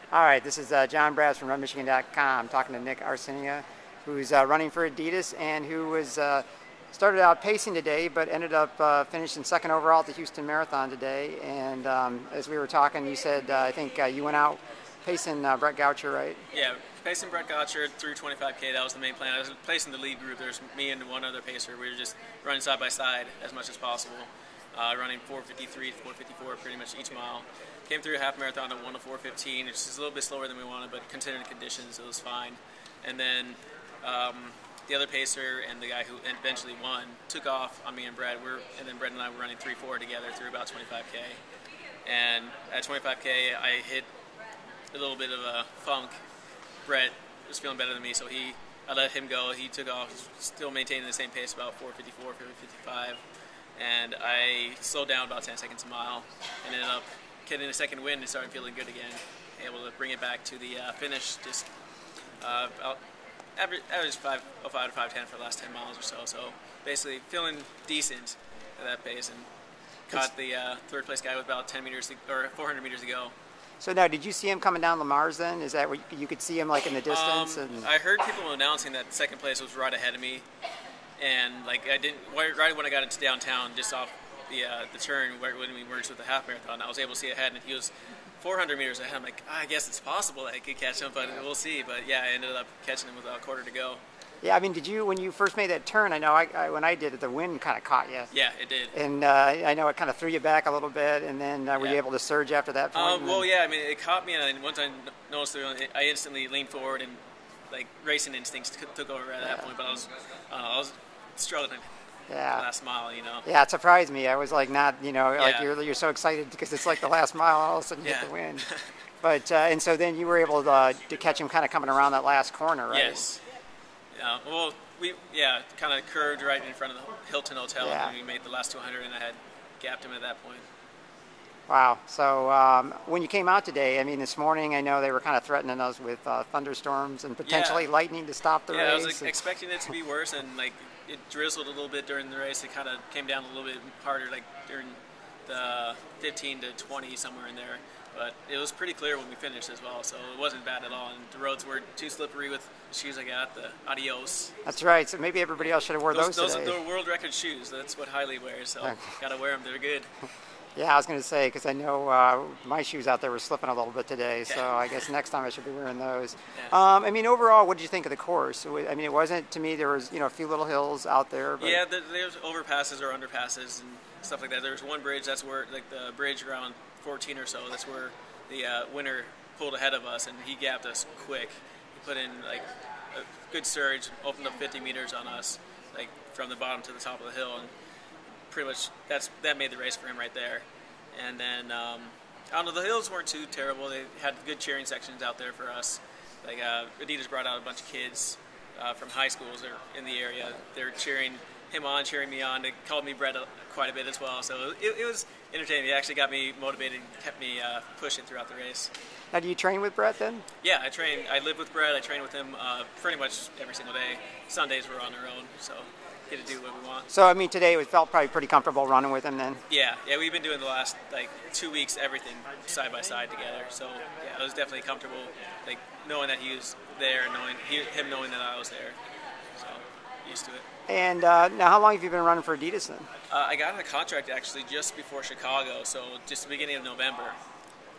All right, this is John Brabbs from RunMichigan.com talking to Nick Arciniaga, who's running for Adidas and who was started out pacing today, but ended up finishing second overall at the Houston Marathon today. And as we were talking, you said I think you went out pacing Brett Goucher, right? Yeah, pacing Brett Goucher through 25K. That was the main plan. I was placing the lead group. There's me and one other pacer. We were just running side by side as much as possible, running 4:53 to 4:54 pretty much each mile. Came through a half marathon at 1:04:15, which is a little bit slower than we wanted, but considering the conditions, it was fine. And then the other pacer and the guy who eventually won took off on me and Brett. And then Brett and I were running 3:4 together through about 25K. And at 25K, I hit a little bit of a funk. Brett was feeling better than me, so I let him go. He took off, still maintaining the same pace, about 4:54, 4:55. And I slowed down about 10 seconds a mile and ended up getting a second wind and started feeling good again. Able to bring it back to the finish, just about average 5:05 to 5:10 for the last 10 miles or so. So basically feeling decent at that pace, and caught the third place guy with about 10 meters or 400 meters to go. So now, did you see him coming down Lamar's then? Is that where you could see him like in the distance? I heard people announcing that second place was right ahead of me, and like I didn't right when I got into downtown, just off the turn when we merged with the half marathon, I was able to see ahead, and he was 400 meters ahead. I'm like, I guess it's possible that I could catch him, but we'll see. But yeah, I ended up catching him with a quarter to go. Yeah, I mean, did you, when you first made that turn, I know when I did it, the wind kind of caught you. Yeah, it did. And I know it kind of threw you back a little bit, and then were you able to surge after that point? Well, yeah, I mean, it caught me, and once I noticed I instantly leaned forward, and like racing instincts took over at that point. But I was struggling. Yeah. Last mile, you know. Yeah, it surprised me. I was like, like you're so excited because it's like the last mile, and all of a sudden you hit the wind. But and so then you were able to catch him kind of coming around that last corner, right? Yes. Yeah. Well, we kind of curved right in front of the Hilton Hotel, and we made the last 200, and I had gapped him at that point. Wow. So when you came out today, I mean, this morning I know they were kind of threatening us with thunderstorms and potentially lightning to stop the race. Yeah, I was expecting it to be worse, and like it drizzled a little bit during the race. It kind of came down a little bit harder, like during the 15 to 20, somewhere in there. But it was pretty clear when we finished as well, so it wasn't bad at all. And the roads weren't too slippery with the shoes I got, the Adios. That's right. So maybe everybody else should have worn those today. Those are the world record shoes. That's what Hailey wears, so got to wear them. They're good. Yeah, I was going to say, because I know my shoes out there were slipping a little bit today, so I guess next time I should be wearing those. Yeah. I mean, overall, what did you think of the course? I mean, it wasn't, to me, there was, a few little hills out there. But... Yeah, there's overpasses or underpasses and stuff like that. There's one bridge, that's where, like the bridge around 14 or so, that's where the winner pulled ahead of us, and he gapped us quick. He put in, like, a good surge, opened up 50 meters on us, like, from the bottom to the top of the hill, and pretty much that made the race for him right there. And then I don't know, the hills weren't too terrible. They had good cheering sections out there for us. Like Adidas brought out a bunch of kids from high schools in the area. They were cheering him on, cheering me on. They called me Brett quite a bit as well. So it was entertaining. It actually got me motivated and kept me pushing throughout the race. Now, do you train with Brett then? Yeah, I train. I live with Brett. I train with him pretty much every single day. Sundays we're on our own, so get to do what we want. So, I mean, today it felt probably pretty comfortable running with him then? Yeah, we've been doing the last, 2 weeks, everything side by side together. So, yeah, it was definitely comfortable, like, knowing that he was there and him knowing that I was there. So, used to it. And now, how long have you been running for Adidas then? I got a contract, actually, just before Chicago, so just the beginning of November.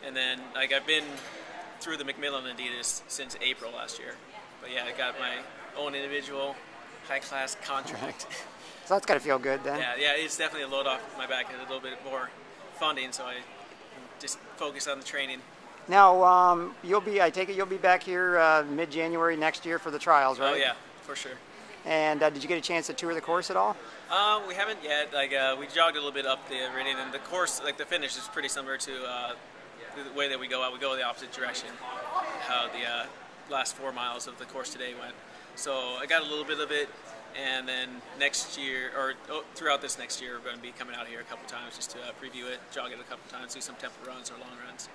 And then, like, I've been through the Macmillan Adidas since April last year. But, yeah, I got my own individual high-class contract. So that's got to feel good then. Yeah, it's definitely a load off my back and a little bit more funding, so I just focus on the training. Now, I take it you'll be back here mid-January next year for the trials, right? Oh yeah, for sure. And did you get a chance to tour the course at all? We haven't yet. Like we jogged a little bit up the meridian, and the course, like the finish, is pretty similar to the way that we go out. We go the opposite direction. How the last 4 miles of the course today went. So I got a little bit of it, and then next year, or throughout this next year, we're going to be coming out here a couple times just to preview it, jog it a couple times, do some tempo runs or long runs.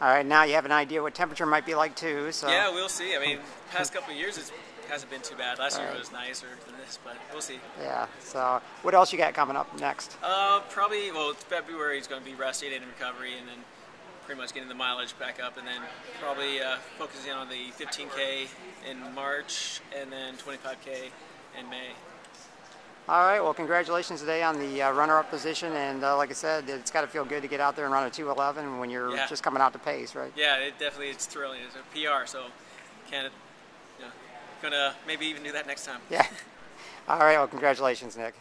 All right, now you have an idea what temperature might be like too. So yeah, we'll see. I mean, past couple of years it hasn't been too bad. Last year was nicer than this, but we'll see. Yeah. So what else you got coming up next? Probably. Well, February is going to be resting and recovery, and then pretty much getting the mileage back up, and then probably focusing on the 15K in March and then 25K in May. All right, well, congratulations today on the runner-up position, and like I said, it's got to feel good to get out there and run a 2:11 when you're just coming out to pace, right? Yeah, it's thrilling. It's a PR, so gonna maybe even do that next time. Yeah. All right, well, congratulations, Nick.